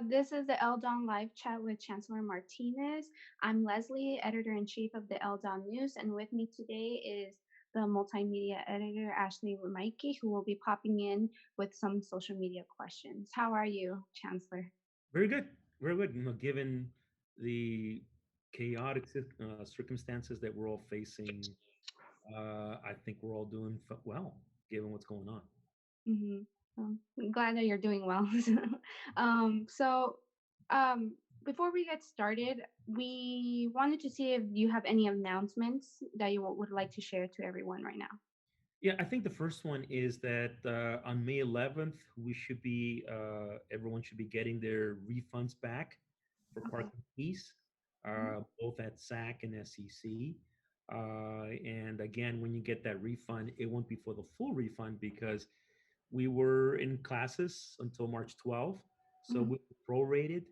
This is the Eldon Live Chat with Chancellor Martinez. I'm Leslie, editor in chief of the Eldon News, and with me today is the multimedia editor, Ashley Remaike, who will be popping in with some social media questions. How are you, Chancellor? Very good, very good. Given the chaotic circumstances that we're all facing, I think we're all doing well, given what's going on. Mm-hmm. I'm glad that you're doing well. um, so, um, Before we get started, we wanted to see if you have any announcements that you would like to share to everyone right now. Yeah, I think the first one is that on May 11th, we should be everyone should be getting their refunds back for Okay. parking fees, Mhm. both at SAC and SEC. And again, when you get that refund, it won't be for the full refund because we were in classes until March 12th, so Mhm. we prorated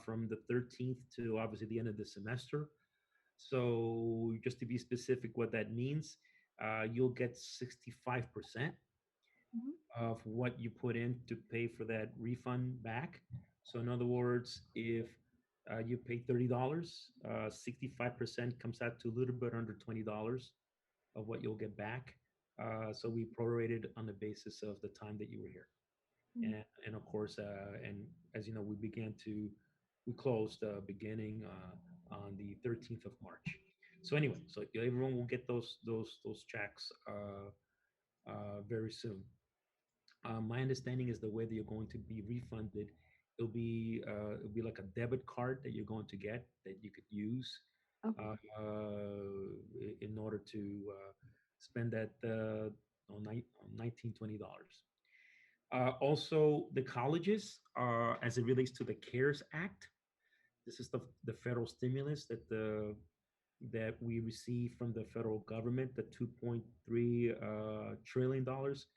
from the 13th to obviously the end of the semester. So just to be specific, what that means, you'll get 65% Mhm. of what you put in to pay for that refund back. So in other words, if you pay $30, 65% comes out to a little bit under $20 of what you'll get back. So we prorated on the basis of the time that you were here. Mhm. And of course, and as you know, we closed beginning on the 13th of March. So anyway, so everyone will get those checks very soon. My understanding is the way that you're going to be refunded, it'll be like a debit card that you're going to get that you could use Okay. in order to spend that on $19-20. Also, the colleges, as it relates to the CARES Act, this is the federal stimulus that we received from the federal government, the 2.3 trillion dollars.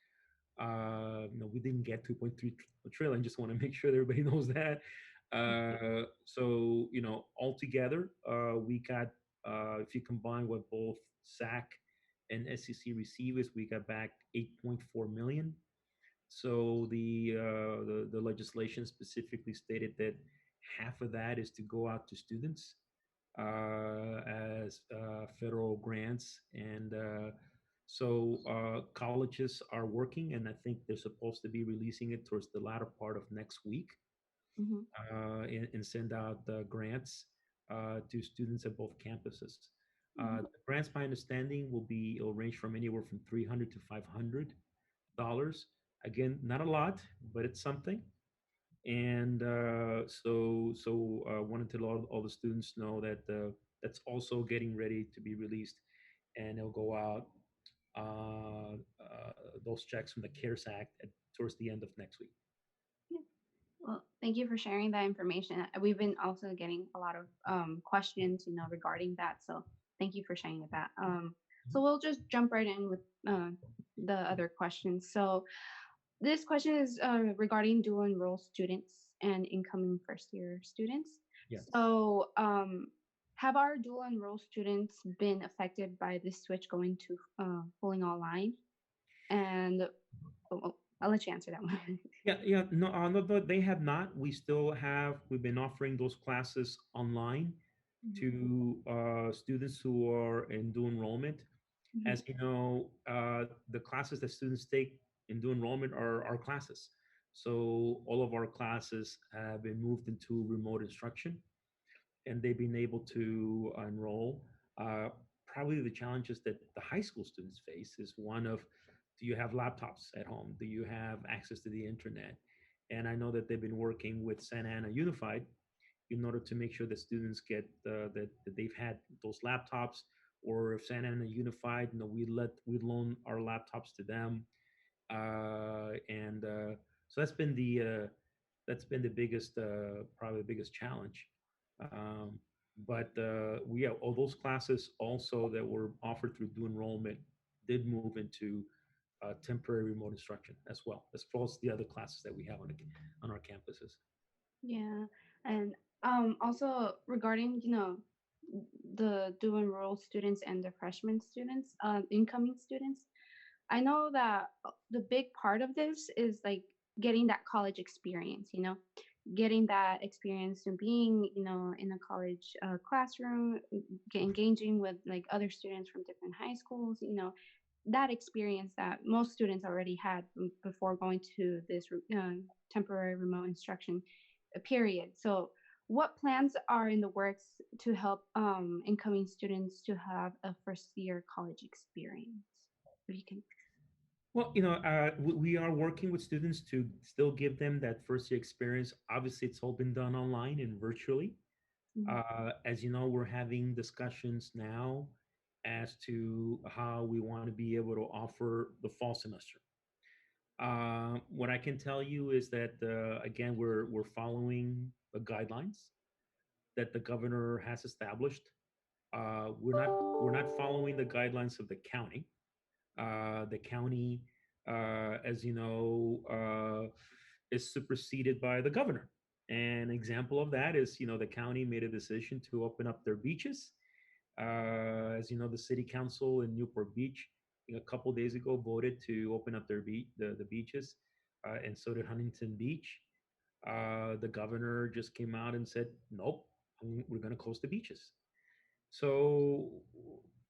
No, we didn't get 2.3 trillion. Just want to make sure that everybody knows that. So altogether, we got if you combine what both SAC and SEC receivers, we got back 8.4 million. So the legislation specifically stated that half of that is to go out to students as federal grants, and colleges are working, and I think they're supposed to be releasing it towards the latter part of next week, Mhm. and send out the grants to students at both campuses. Mhm. The grants, my understanding, it'll range from anywhere from $300 to $500. Again, not a lot, but it's something. And wanted to let all the students know that that's also getting ready to be released, and it'll go out those checks from the CARES Act towards the end of next week. Yeah. Well, thank you for sharing that information. We've been also getting a lot of questions, regarding that. So thank you for sharing that. So we'll just jump right in with the other questions. So this question is regarding dual enroll students and incoming first year students. Yes. So have our dual enroll students been affected by this switch going to fully online? And I'll let you answer that one. Yeah. No, no, they have not. We've been offering those classes online Mhm. to students who are in dual enrollment. Mhm. As you know, the classes that students take in dual enrollment are our classes. So all of our classes have been moved into remote instruction, and they've been able to enroll. Uh, Probably the challenges that the high school students face is one of, do you have laptops at home? Do you have access to the internet? And I know that they've been working with Santa Ana Unified in order to make sure that students get that they've had those laptops, or if Santa Ana Unified, we loan our laptops to them, and so that's been the biggest probably the biggest challenge. Um, but we have all those classes also that were offered through due enrollment did move into temporary remote instruction as well as the other classes that we have on our campuses. Yeah, and also regarding the dual enroll students and the freshman students, incoming students, I know that the big part of this is like getting that college experience. getting that experience and being, in a college classroom, engaging with like other students from different high schools, that experience that most students already had before going to this temporary remote instruction period. So, what plans are in the works to help incoming students to have a first year college experience? If you can. Well, we are working with students to still give them that first year experience. Obviously, it's all been done online and virtually. Mhm, As you know, we're having discussions now as to how we want to be able to offer the fall semester. What I can tell you is that again, we're following the guidelines that the governor has established. We're not following the guidelines of the county. The county, as you know, is superseded by the governor. An example of that is, the county made a decision to open up their beaches. As you know, the city council in Newport Beach, a couple days ago, voted to open up the beaches, and so did Huntington Beach. The governor just came out and said, "Nope, we're going to close the beaches." So,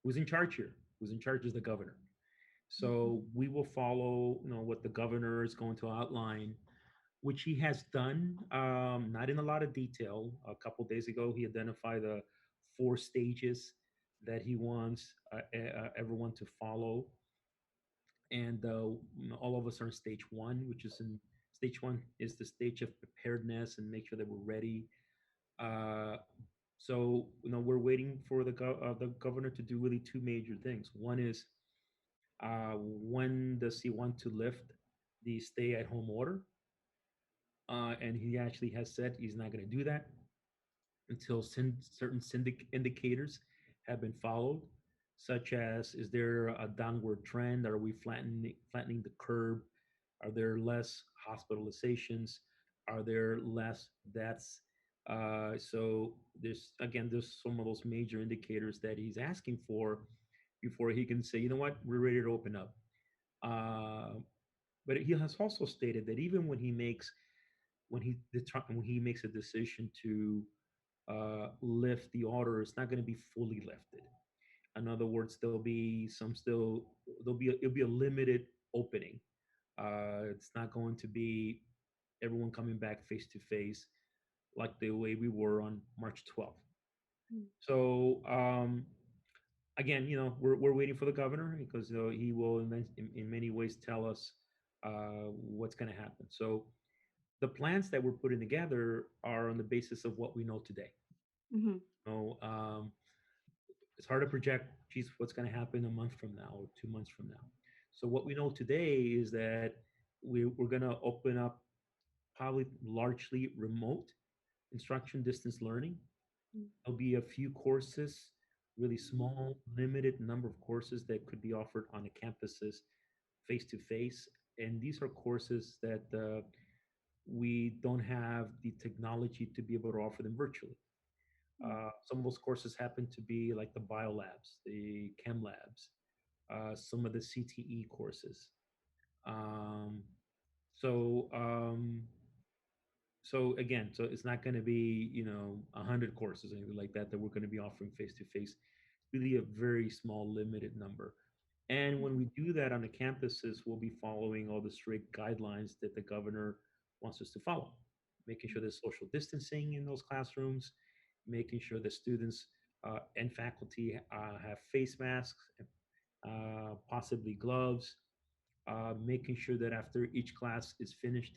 who's in charge here? Who's in charge is the governor. So we will follow, what the governor is going to outline, which he has done, not in a lot of detail. A couple days ago, he identified the 4 stages that he wants everyone to follow, and all of us are in stage one, which is in stage one is the stage of preparedness and make sure that we're ready. Uh, so we're waiting for the governor to do really two major things. One is when does he want to lift the stay-at-home order? And he actually has said he's not going to do that until certain indicators have been followed, such as is there a downward trend? Are we flattening the curve? Are there less hospitalizations? Are there less deaths? So there's some of those major indicators that he's asking for before he can say, you know what, we're ready to open up. Uh, but he has also stated that even when he makes a decision to lift the order, it's not going to be fully lifted. In other words, it'll be a limited opening. It's not going to be everyone coming back face to face like the way we were on March 12th. mhm, So again, we're waiting for the governor because he will in many ways tell us what's going to happen. So the plans that we're putting together are on the basis of what we know today. mhm, So it's hard to project, geez, what's going to happen a month from now or 2 months from now. So what we know today is that we're going to open up probably largely remote instruction, distance learning. mhm, There'll be a few courses, really small, limited number of courses that could be offered on the campuses face to face. And these are courses that we don't have the technology to be able to offer them virtually. Some of those courses happen to be like the bio labs, the chem labs, some of the CTE courses. Um, so again, so it's not going to be 100 courses or anything like that that we're going to be offering face to face. Really a very small limited number. And when we do that on the campuses, we'll be following all the strict guidelines that the governor wants us to follow, making sure there's social distancing in those classrooms, making sure the students and faculty have face masks, possibly gloves, making sure that after each class is finished,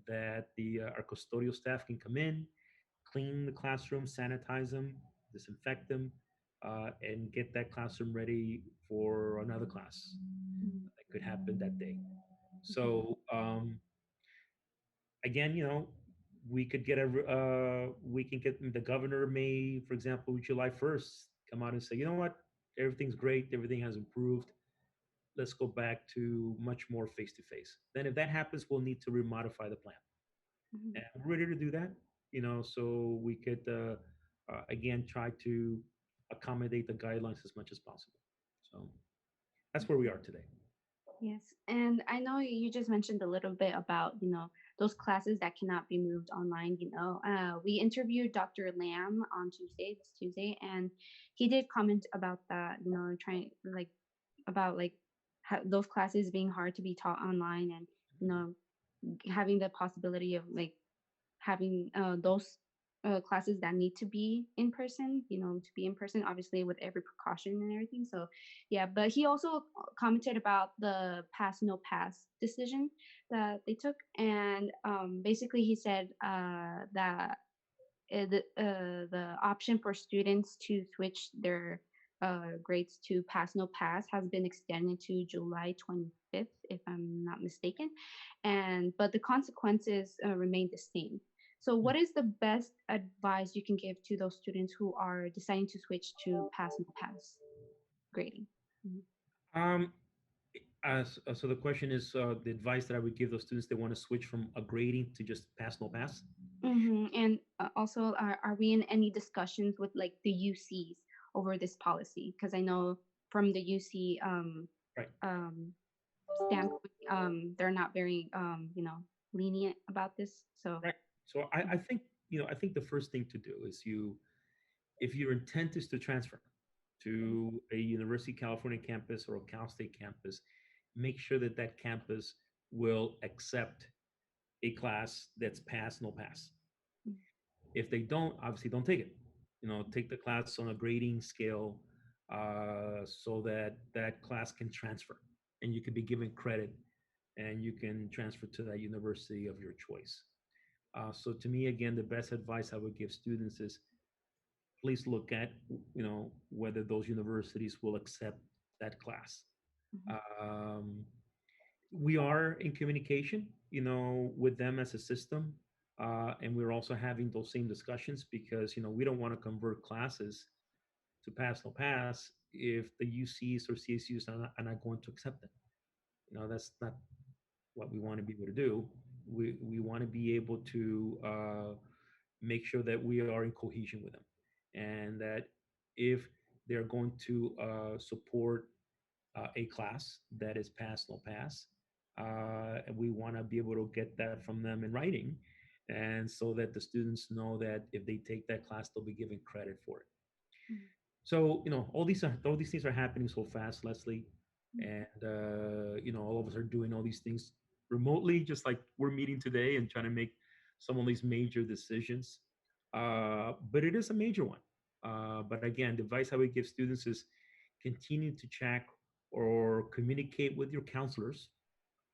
that the our custodial staff can come in, clean the classroom, sanitize them, disinfect them, and get that classroom ready for another class mhm, that could happen that day. mhm, So again, we can get the governor may, for example, July 1st, come out and say, you know what, everything's great, everything has improved. Let's go back to much more face to face. Then, if that happens, we'll need to remodify the plan, mhm. and we're ready to do that. So we could again try to accommodate the guidelines as much as possible. So that's where we are today. Yes, and I know you just mentioned a little bit about those classes that cannot be moved online. We interviewed Dr. Lamb on this Tuesday, and he did comment about that. Trying like about like those classes being hard to be taught online, and you know having the possibility of like having those classes that need to be in person, to be in person, obviously with every precaution and everything. So, yeah, but he also commented about the pass no pass decision that they took. And basically, he said that the option for students to switch their grades to pass no pass has been extended to July 25th, if I'm not mistaken. And but the consequences remain the same. So, what is the best advice you can give to those students who are deciding to switch to pass no pass grading? Mhm. Um, so the question is the advice that I would give those students that want to switch from a grading to just pass no pass. And also, are we in any discussions with like the UCs over this policy? Because I know from the UC Right. um, standpoint, they're not very lenient about this. So, Right. So I think I think the first thing to do is if your intent is to transfer to a University of California campus or a Cal State campus, make sure that that campus will accept a class that's pass no pass. If they don't, obviously don't take it. Take the class on a grading scale so that that class can transfer and you can be given credit and you can transfer to that university of your choice. So to me, again, the best advice I would give students is please look at whether those universities will accept that class. mhm, Um, we are in communication, with them as a system, and we're also having those same discussions because we don't want to convert classes to pass no pass if the UCs or CSUs are not going to accept it. That's not what we want to be able to do. We want to be able to make sure that we are in cohesion with them, and that if they're going to support a class that is pass no pass, and we want to be able to get that from them in writing, and so that the students know that if they take that class, they'll be given credit for it. mhm, So all these things are happening so fast, Leslie, mhm, and all of us are doing all these things remotely, just like we're meeting today and trying to make some of these major decisions. But it is a major one. But again, the advice I would give students is continue to check or communicate with your counselors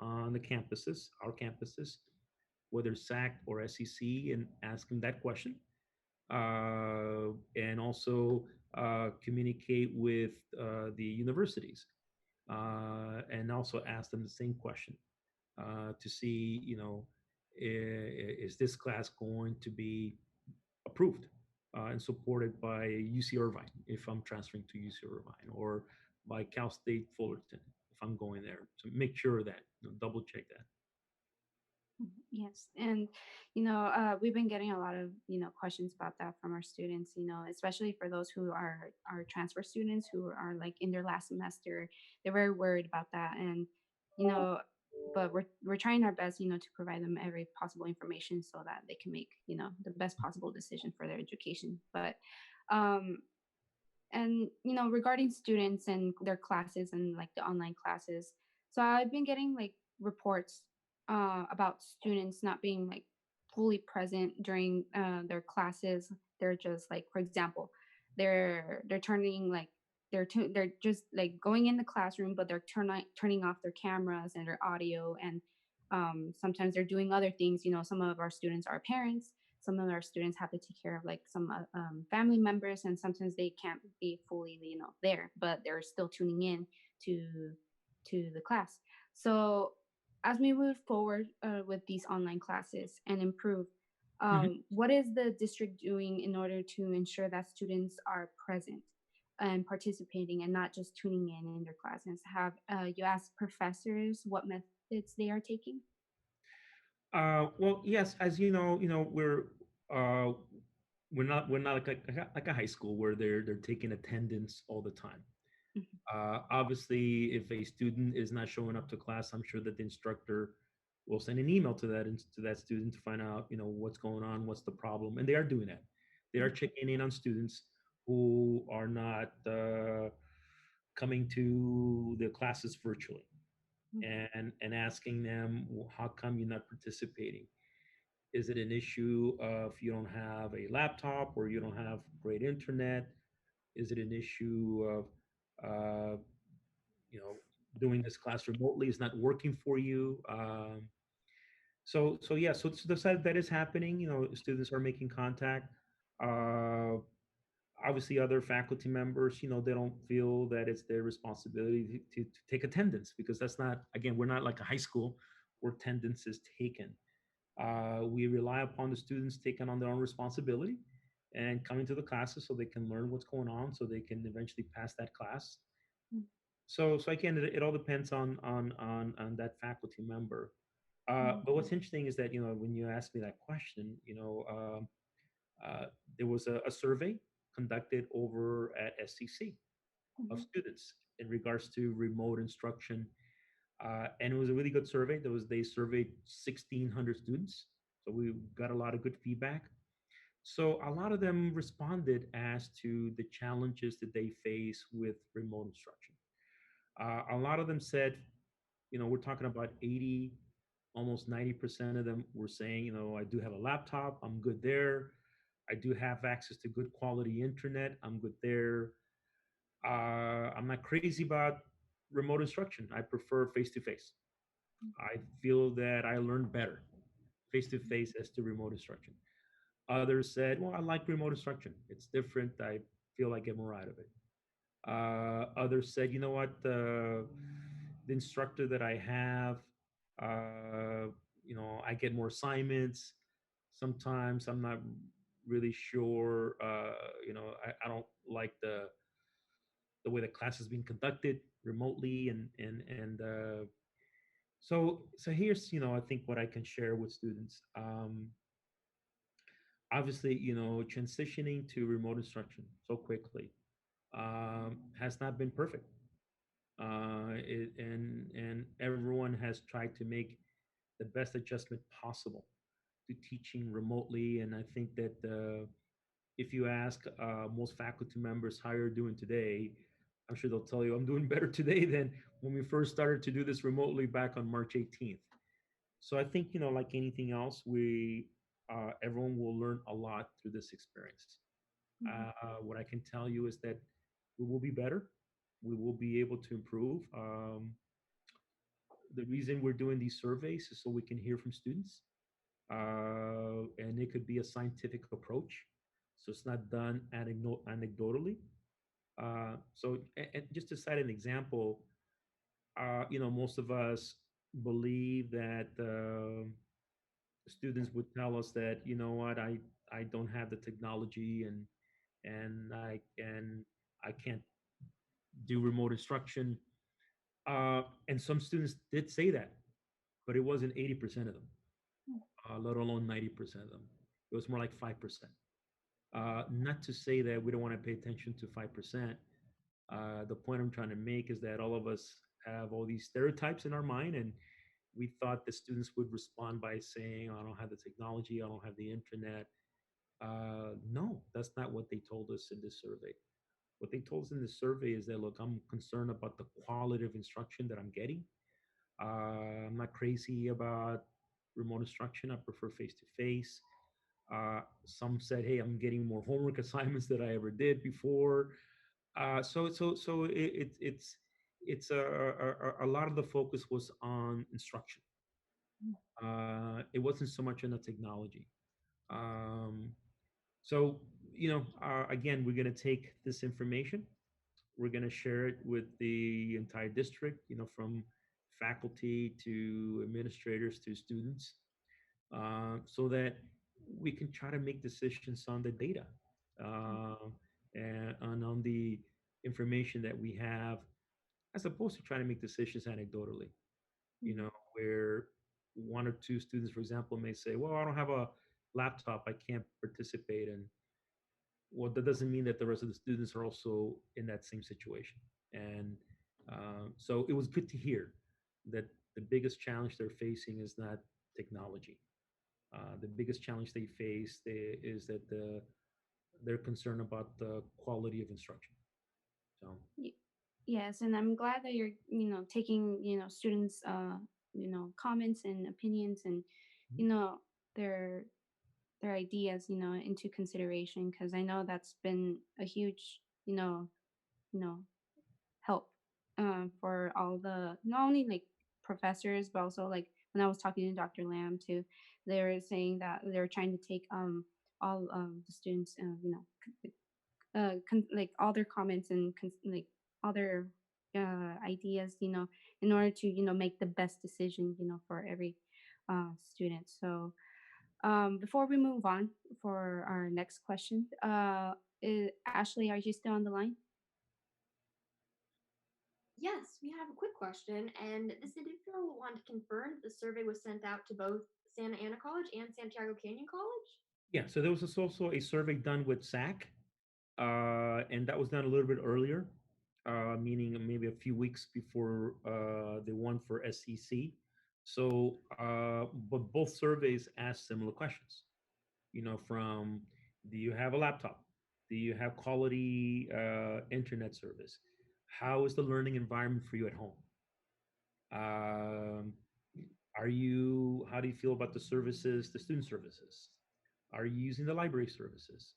on the campuses, our campuses, whether SAC or SEC, and ask them that question, and also communicate with the universities, and also ask them the same question to see, is this class going to be approved and supported by UC Irvine if I'm transferring to UC Irvine, or by Cal State Fullerton if I'm going there. So make sure that, double check that. yes. And we've been getting a lot of questions about that from our students. Especially for those who are transfer students who are like in their last semester. They're very worried about that. And you know but we're trying our best, to provide them every possible information so that they can make the best possible decision for their education. But um and regarding students and their classes and like the online classes, so I've been getting like reports about students not being like fully present during their classes. They're just like, for example, they're turning like they're just like going in the classroom, but they're turning off their cameras and their audio. And sometimes they're doing other things. Some of our students are parents, some of our students have to take care of like some family members, and sometimes they can't be fully there, but they're still tuning in to the class. So as we move forward with these online classes and improve, Mhm. what is the district doing in order to ensure that students are present and participating and not just tuning in their classes? Have you asked professors what methods they are taking? Well, yes, as uh, we're not like a high school where they're taking attendance all the time. Mhm, Obviously, if a student is not showing up to class, I'm sure that the instructor We'll send an email to that student to find out, what's going on, what's the problem, and they are doing that. They are checking in on students who are not coming to the classes virtually, and asking them, "Well, how come you're not participating? Is it an issue of you don't have a laptop or you don't have great internet? Is it an issue of uh, you know doing this class remotely is not working for you?" So yeah, so the side that is happening. Students are making contact. Uh, Obviously, other faculty members, they don't feel that it's their responsibility to take attendance, because that's not, again, we're not like a high school where attendance is taken. We rely upon the students taking on their own responsibility and coming to the classes so they can learn what's going on, so they can eventually pass that class. So again, it all depends on that faculty member. But what's interesting is that, when you ask me that question, uh, there was a survey conducted over at SCC of students in regards to remote instruction, and it was a really good survey. They surveyed 1,600 students, so we got a lot of good feedback. So a lot of them responded as to the challenges that they face with remote instruction. A lot of them said, we're talking about 80, almost 90% of them were saying, I do have a laptop, I'm good there. I do have access to good quality internet, I'm good there. I'm not crazy about remote instruction. I prefer face to face. I feel that I learn better face to face as to remote instruction. Others said, well, I like remote instruction. It's different. I feel I get more out of it. Others said, you know what, the instructor that I have, uh, I get more assignments. Sometimes I'm not really sure. I don't like the way the class is being conducted remotely, and so here's, I think what I can share with students. Obviously, transitioning to remote instruction so quickly has not been perfect. And everyone has tried to make the best adjustment possible to teaching remotely. And I think that if you ask most faculty members how you're doing today, I'm sure they'll tell you I'm doing better today than when we first started to do this remotely back on March 18th. So I think, like anything else, we everyone will learn a lot through this experience. What I can tell you is that we will be better. We will be able to improve. The reason we're doing these surveys is so we can hear from students, and it could be a scientific approach. So it's not done anecdotally. And just to cite an example, most of us believe that students would tell us that, what, I don't have the technology, and I can't do remote instruction. And some students did say that, but it wasn't 80% of them, let alone 90% of them. It was more like 5%. Not to say that we don't want to pay attention to 5%. The point I'm trying to make is that all of us have all these stereotypes in our mind, and we thought the students would respond by saying, "Oh, I don't have the technology, I don't have the internet." No, that's not what they told us in this survey. What they told us in this survey is that, look, I'm concerned about the quality of instruction that I'm getting. I'm not crazy about remote instruction. I prefer face to face. Some said, "Hey, I'm getting more homework assignments than I ever did before." So a lot of the focus was on instruction. It wasn't so much on the technology. Um, so again, we're going to take this information. We're going to share it with the entire district. From faculty to administrators to students, so that we can try to make decisions on the data, uh, and on the information that we have, as opposed to trying to make decisions anecdotally, where one or two students, for example, may say, well, I don't have a laptop, I can't participate. And well, that doesn't mean that the rest of the students are also in that same situation. And so it was good to hear that the biggest challenge they're facing is not technology. The biggest challenge they face is that they're concerned about the quality of instruction. So, Y- yes, and I'm glad that you're, taking, students, comments and opinions and, mhm. you know, their their ideas, into consideration because I know that's been a huge, you know, help for all the not only like professors but also like when I was talking to Dr. Lamb too, they were saying that they were trying to take all the students like all their comments and like all their ideas, in order to make the best decision, for every student. So before we move on for our next question, Ashley, are you still on the line? Yes, we have a quick question, and this individual wanted to confirm that the survey was sent out to both Santa Ana College and Santiago Canyon College. Yeah, so there was also a survey done with SAC, and that was done a little bit earlier, meaning maybe a few weeks before the one for SEC. So, but both surveys asked similar questions. From do you have a laptop? Do you have quality internet service? How is the learning environment for you at home? Um, how do you feel about the services, the student services? Are you using the library services?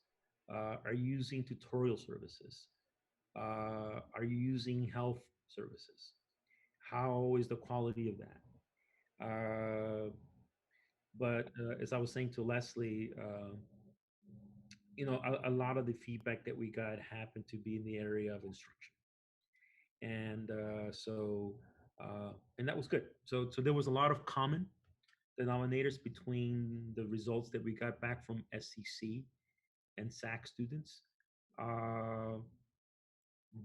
Are you using tutorial services? Are you using health services? How is the quality of that? But as I was saying to Leslie, a lot of the feedback that we got happened to be in the area of instruction, and and that was good. So there was a lot of common denominators between the results that we got back from SEC and SAC students. Uh,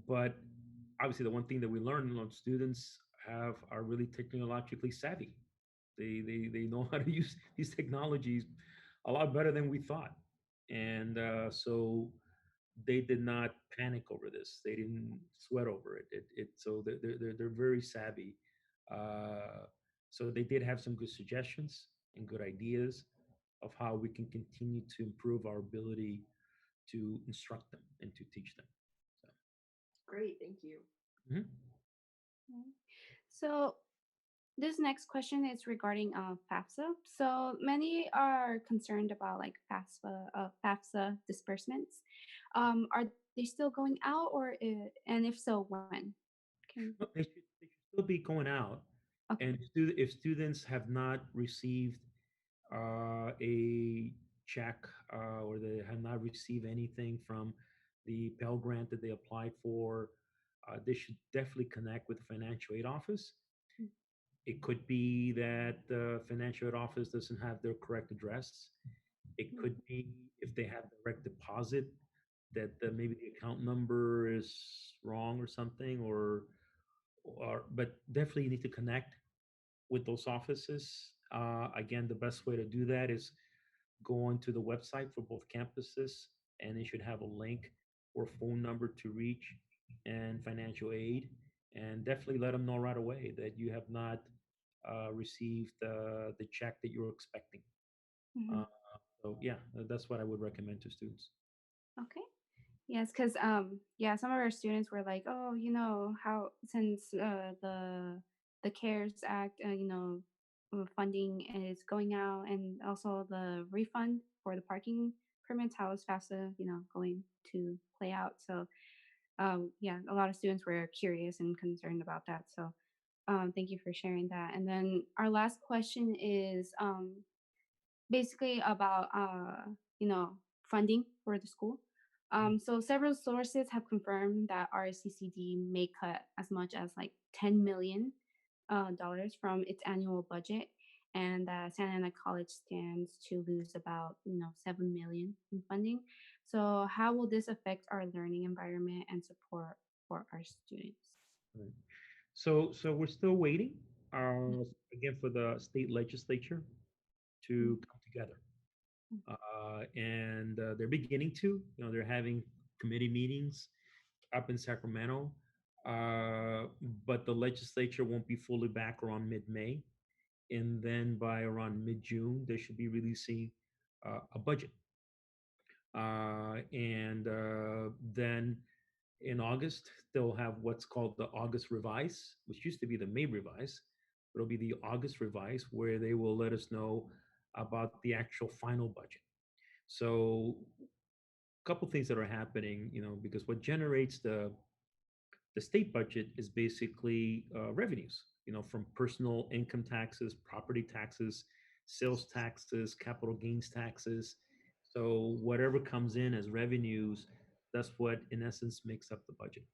but obviously, the one thing that we learned, students are really technologically savvy. They know how to use these technologies a lot better than we thought, and so they did not panic over this. They didn't sweat over it. So they're very savvy. Uh, so they did have some good suggestions and good ideas of how we can continue to improve our ability to instruct them and to teach them. So, Great, thank you. mhm. Mhm. So this next question is regarding FAFSA. So many are concerned about like FAFSA disbursements. Are they still going out, and if so, when? Can No, they should still be going out. Okay. And if students have not received a check or they have not received anything from the Pell Grant that they applied for, they should definitely connect with the financial aid office. Mm, It could be that the financial aid office doesn't have their correct address. It could mm, be if they have direct deposit that maybe the account number is wrong or something, or but definitely you need to connect with those offices. Again, the best way to do that is go onto the website for both campuses, and it should have a link or phone number to reach and financial aid, and definitely let them know right away that you have not received the check that you're expecting. mhm. Uh, so yeah, that's what I would recommend to students. Okay. Yes, because yeah, some of our students were like, oh, how since the CARES Act, funding is going out, and also the refund for the parking permits, how is FAFSA, going to play out? So yeah, a lot of students were curious and concerned about that. So thank you for sharing that. And then our last question is basically about funding for the school. So several sources have confirmed that RSCCD may cut as much as like $10 million dollars from its annual budget, and that Santa Ana College stands to lose about 7 million in funding. So how will this affect our learning environment and support for our students? Right. So we're still waiting again for the state legislature to Mhm, come together, and they're beginning to. They're having committee meetings up in Sacramento. uh, but the legislature won't be fully back around mid-May, and then by around mid-June they should be releasing a budget, and then in August they'll have what's called the August revise, which used to be the May revise. It'll be the August revise where they will let us know about the actual final budget. So a couple things that are happening, because what generates the state budget is basically revenues, from personal income taxes, property taxes, sales taxes, capital gains taxes. So whatever comes in as revenues, that's what in essence makes up the budget.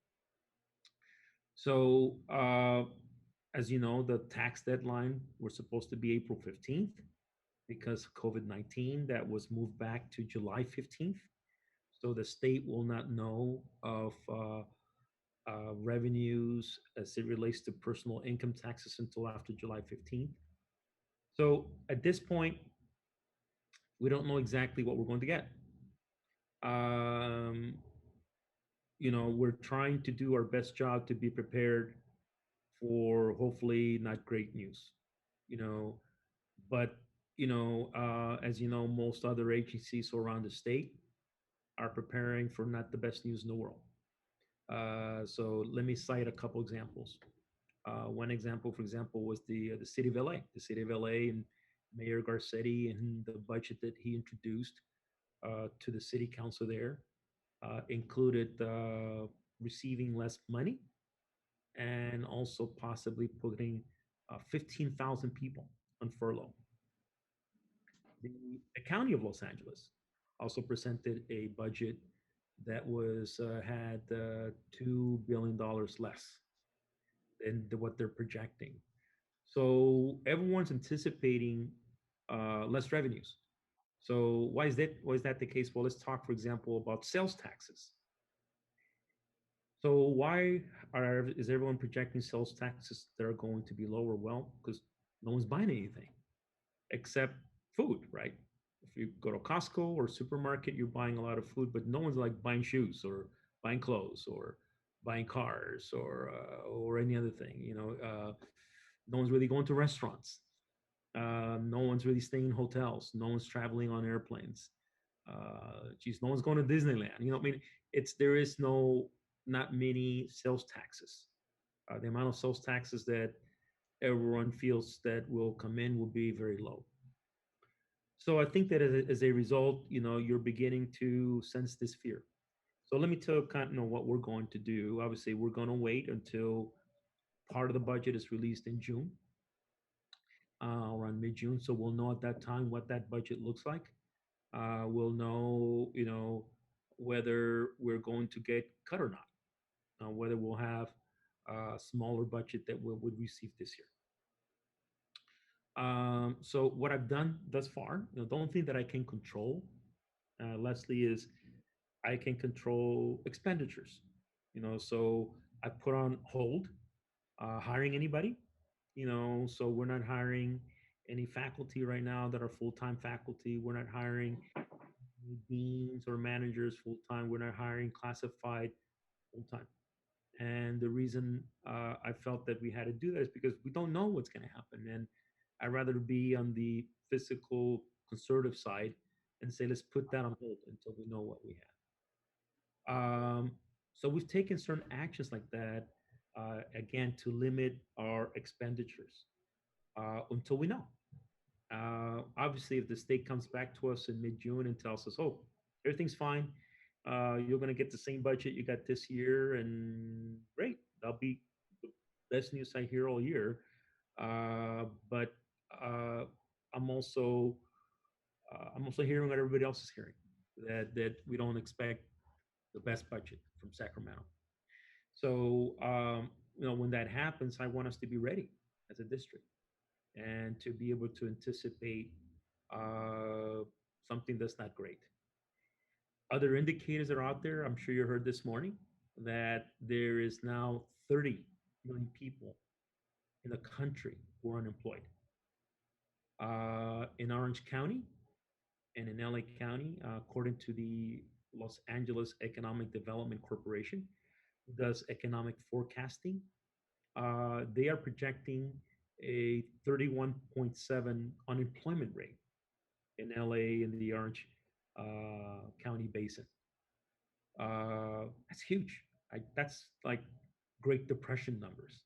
So as you know, the tax deadline was supposed to be April 15th because of COVID-19. That was moved back to July 15th. So the state will not know of revenues as it relates to personal income taxes until after July 15th. So at this point, we don't know exactly what we're going to get. Um, we're trying to do our best job to be prepared for hopefully not great news, you know, but, as you know, most other agencies around the state are preparing for not the best news in the world. So let me cite a couple examples. One example, for example, was the city of LA. The city of LA and Mayor Garcetti and the budget that he introduced to the city council there included receiving less money and also possibly putting 15,000 people on furlough. The county of Los Angeles also presented a budget that was had $2 billion less than what they're projecting. So everyone's anticipating less revenues. So why is that? Why is that the case? Well, let's talk, for example, about sales taxes. So why is everyone projecting sales taxes that are going to be lower? Well, because no one's buying anything except food, right? If you go to Costco or supermarket, you're buying a lot of food, but no one's like buying shoes or buying clothes or buying cars or any other thing. No one's really going to restaurants. No one's really staying in hotels. No one's traveling on airplanes. Geez, no one's going to Disneyland. I mean, there is not many sales taxes. The amount of sales taxes that everyone feels that will come in will be very low. So I think that as a result, you're beginning to sense this fear. So let me tell you kind of what we're going to do. Obviously, we're going to wait until part of the budget is released in June, around mid-June. So we'll know at that time what that budget looks like. We'll know, whether we're going to get cut or not, whether we'll have a smaller budget that we would receive this year. So what I've done thus far, the only thing that I can control, Leslie, is I can control expenditures. So I put on hold hiring anybody. So we're not hiring any faculty right now that are full-time faculty. We're not hiring deans or managers full-time. We're not hiring classified full-time. And the reason I felt that we had to do that is because we don't know what's going to happen. And I'd rather be on the fiscal conservative side and say, let's put that on hold until we know what we have. So we've taken certain actions like that, again, to limit our expenditures until we know. Obviously, if the state comes back to us in mid-June and tells us, "Oh, everything's fine. You're going to get the same budget you got this year," and great, that'll be the best news I hear all year. But uh, I'm also I'm also hearing what everybody else is hearing, that we don't expect the best budget from Sacramento. So when that happens, I want us to be ready as a district and to be able to anticipate uh, something that's not great. Other indicators that are out there, I'm sure you heard this morning, that there is now 30 million people in the country who are unemployed. In Orange County and in LA County, according to the Los Angeles Economic Development Corporation, does economic forecasting. They are projecting a 31.7 unemployment rate in LA in the Orange County Basin. That's huge. That's like Great Depression numbers.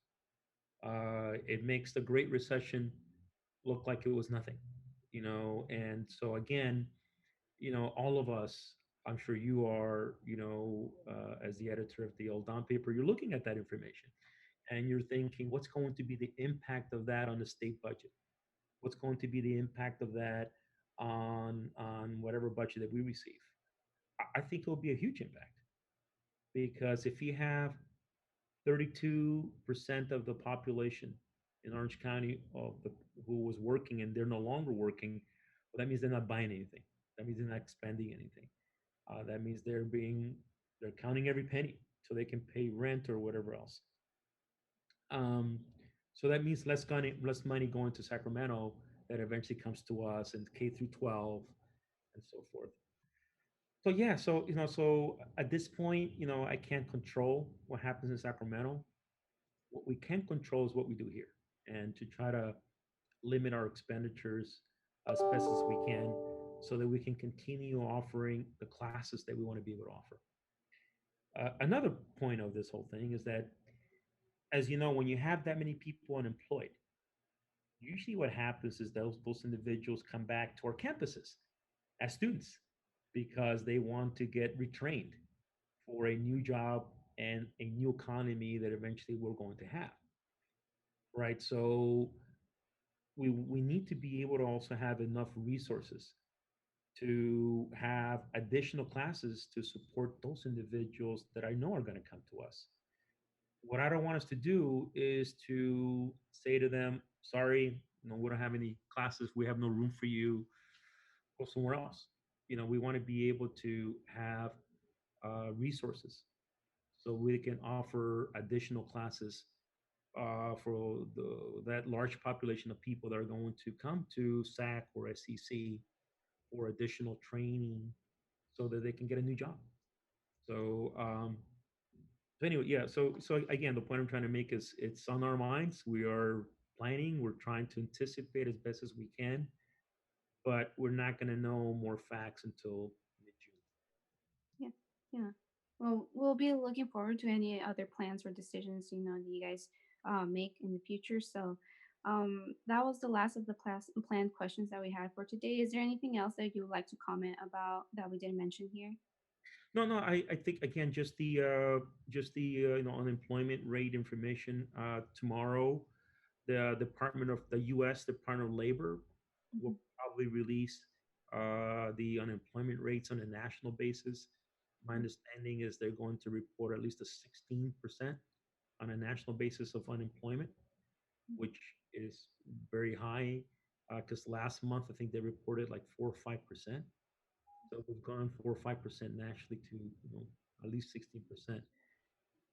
It makes the Great Recession look like it was nothing, And so again, all of us, I'm sure you are, as the editor of the Old Don paper, you're looking at that information and you're thinking, what's going to be the impact of that on the state budget? What's going to be the impact of that on whatever budget that we receive? I think it will be a huge impact because if you have 32% of the population in Orange County who was working and they're no longer working, well, that means they're not buying anything. That means they're not spending anything. That means they're counting every penny so they can pay rent or whatever else. Um, so that means less money going to Sacramento that eventually comes to us and K through 12 and so forth. So yeah, so at this point, I can't control what happens in Sacramento. What we can control is what we do here, and to try to limit our expenditures as best as we can, so that we can continue offering the classes that we want to be able to offer. Another point of this whole thing is that, as you know, when you have that many people unemployed, usually what happens is those individuals come back to our campuses as students because they want to get retrained for a new job and a new economy that eventually we're going to have, right? So we need to be able to also have enough resources to have additional classes to support those individuals that I know are going to come to us. What I don't want us to do is to say to them, sorry, we don't have any classes, we have no room for you, go somewhere else. We want to be able to have resources so we can offer additional classes for that large population of people that are going to come to SAC or SCC for additional training so that they can get a new job. So, so anyway, yeah. So again, the point I'm trying to make is it's on our minds. We are planning. We're trying to anticipate as best as we can, but we're not going to know more facts until mid-June. Yeah, yeah. Well, we'll be looking forward to any other plans or decisions that you guys make in the future. So, that was the last of the class planned questions that we had for today. Is there anything else that you would like to comment about that we didn't mention here? No, no. I think again, just the unemployment rate information. Tomorrow, the Department of the U.S. Department of Labor will Mhm. probably release the unemployment rates on a national basis. My Mhm. understanding is they're going to report at least a 16% on a national basis of unemployment, which is very high. Because last month I think they reported like 4 or 5%. So we've gone 4 or 5% nationally to at least 16%.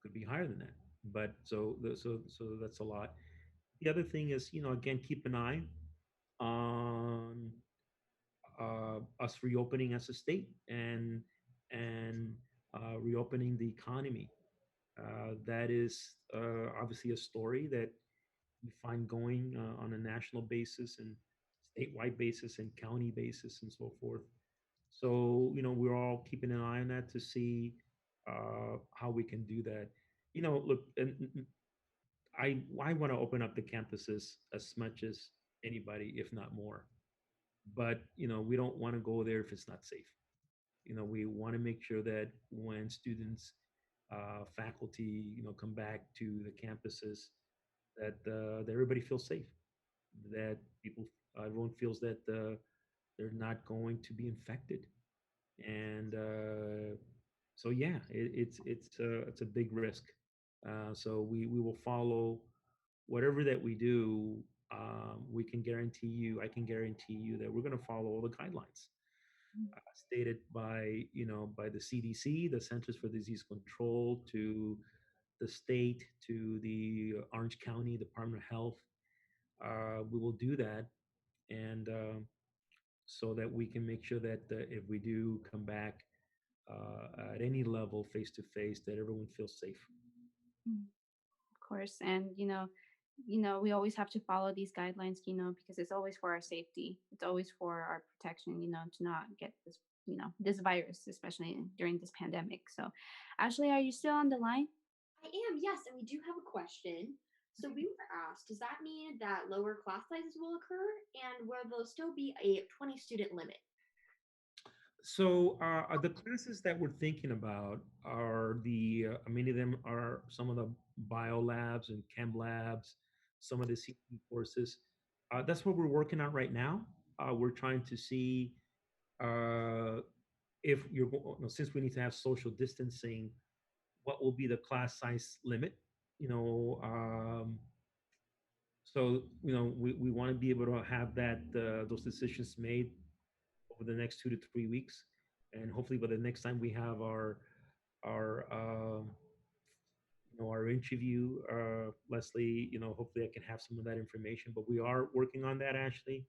Could be higher than that. But so that's a lot. The other thing is, again, keep an eye on us reopening as a state and reopening the economy. That is obviously a story that we find going on a national basis and statewide basis and county basis and so forth. So we're all keeping an eye on that to see how we can do that. Look, and I want to open up the campuses as much as anybody, if not more. But we don't want to go there if it's not safe. We want to make sure that when students, faculty, come back to the campuses, that everybody feels safe, that everyone feels that they're not going to be infected, and so yeah, it's a big risk. So we will follow whatever that we do. We can guarantee you, I can guarantee you that we're going to follow all the guidelines stated by the CDC, the Centers for Disease Control, to the state, to the Orange County Department of Health. We will do that, and so that we can make sure that if we do come back, at any level face to face, that everyone feels safe. Mm, of course, and we always have to follow these guidelines, because it's always for our safety. It's always for our protection, to not get this virus, especially during this pandemic. So, Ashley, are you still on the line? I am, yes, and we do have a question. So we were asked, does that mean that lower class sizes will occur, and will there still be a 20 student limit? So the classes that we're thinking about are many of them are some of the bio labs and chem labs, some of the CE courses. That's what we're working on right now. We're trying to see uh, if since we need to have social distancing, what will be the class size limit? You know, we want to be able to have those decisions made over the next 2 to 3 weeks, and hopefully by the next time we have our our interview, Leslie, hopefully I can have some of that information. But we are working on that, Ashley.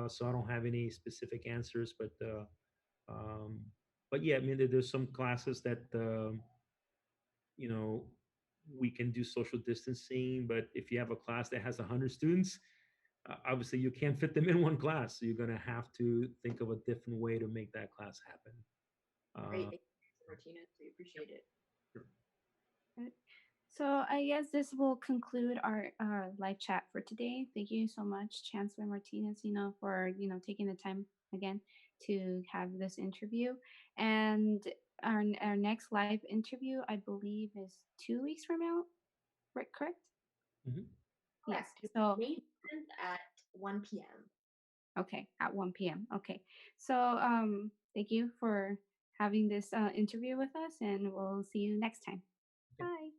So I don't have any specific answers, um, but yeah, I mean, there's some classes that you know we can do social distancing. But if you have a class that has 100 students, obviously you can't fit them in one class, so you're going to have to think of a different way to make that class happen. Great, uh, thank you, Martinez. We appreciate it. sure. Good. So I guess this will conclude our live chat for today. Thank you so much, Chancellor Martinez, for taking the time again to have this interview. And our next live interview, I believe, is 2 weeks from now. Right? Correct? Mhm. Yes. Correct. So May 10th at 1 p.m. okay, at 1 p.m. Okay. So thank you for having this interview with us, and we'll see you next time. Okay. Bye.